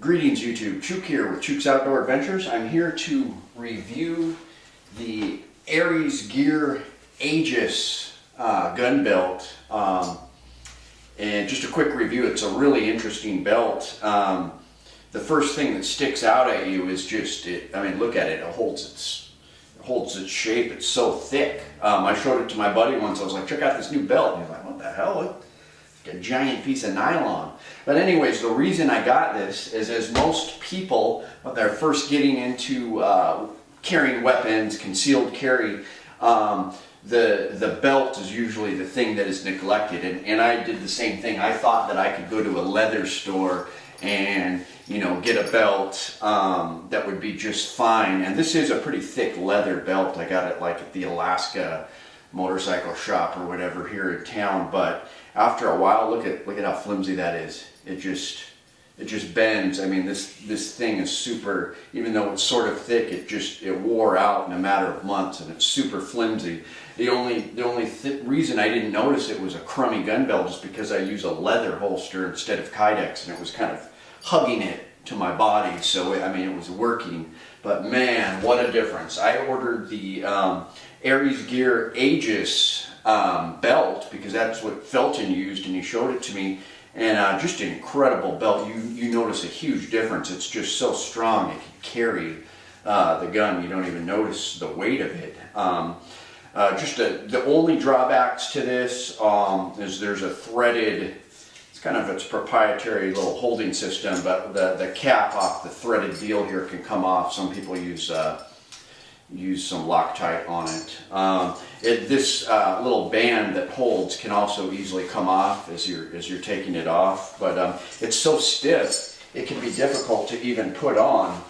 Greetings YouTube, Chuke here with Chuke's Outdoor Adventures. I'm here to review the Ares Aegis gun belt. And just a quick review, it's a really interesting belt. The first thing that sticks out at you is just, look at it, it holds its shape, it's so thick. I showed it to my buddy once, I was like, check out this new belt. And he's like, what the hell? A giant piece of nylon. But anyways, the reason I got this is, as most people, when they're first getting into carrying weapons, concealed carry, the belt is usually the thing that is neglected. And I did the same thing. I thought that I could go to a leather store and get a belt that would be just fine. And this is a pretty thick leather belt. I got it like at the Alaska motorcycle shop or whatever here in town, but after a while, look at how flimsy that is. It just bends. I mean, this thing is super, even though it's sort of thick, it wore out in a matter of months, and it's super flimsy. The only reason I didn't notice it was a crummy gun belt is because I use a leather holster instead of Kydex, and it was kind of hugging it to my body, so it was working. But man, what a difference. I ordered the Ares Aegis belt because that's what Felton used, and he showed it to me, and just an incredible belt. You notice a huge difference. It's just so strong it can carry the gun. You don't even notice the weight of it. The only drawbacks to this is there's a threaded, it's kind of its proprietary little holding system, but the cap off the threaded deal here can come off. Some people use some Loctite on it. This little band that holds can also easily come off as you're taking it off, but it's so stiff it can be difficult to even put on.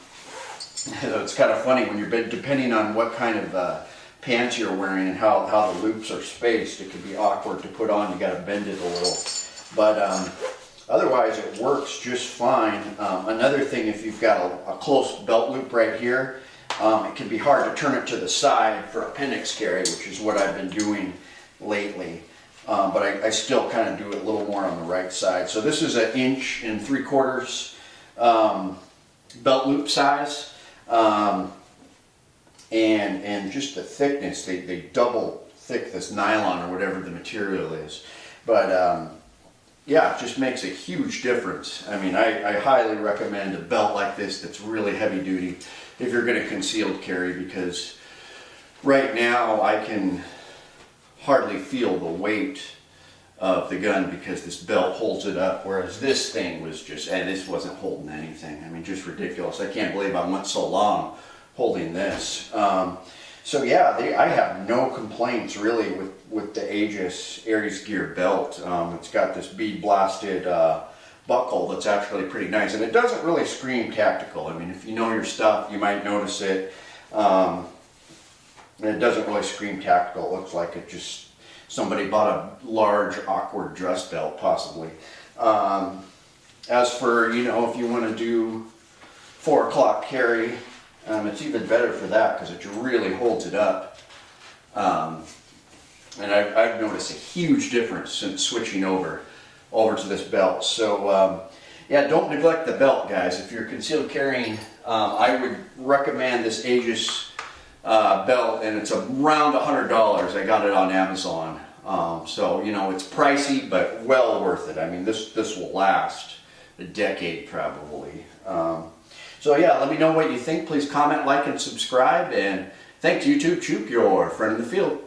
It's kind of funny when you're depending on what kind of pants you're wearing and how the loops are spaced. It can be awkward to put on. You got to bend it a little, but otherwise it works just fine. Another thing, if you've got a close belt loop right here, it can be hard to turn it to the side for appendix carry, which is what I've been doing lately. But I still kind of do it a little more on the right side. So this is an 1 3/4 belt loop size. And just the thickness, they double thick this nylon or whatever the material is. But yeah, it just makes a huge difference. I highly recommend a belt like this that's really heavy duty if you're going to concealed carry, because right now I can hardly feel the weight of the gun because this belt holds it up, whereas this thing was just, this wasn't holding anything. Just ridiculous. I can't believe I went so long holding this. So yeah, I have no complaints really with the Ares Gear belt. It's got this bead blasted buckle that's actually pretty nice, and it doesn't really scream tactical. If you know your stuff, you might notice it. And it doesn't really scream tactical. It looks like it just, somebody bought a large, awkward dress belt, possibly. As for, if you want to do 4 o'clock carry, it's even better for that because it really holds it up. And I've noticed a huge difference since switching over to this belt. So yeah, don't neglect the belt, guys. If you're concealed carrying, I would recommend this Aegis belt, and it's around $100. I got it on Amazon. So it's pricey, but well worth it. This will last a decade probably. So yeah, let me know what you think. Please comment, like, and subscribe. And thanks YouTube, Chuke, your friend in the field.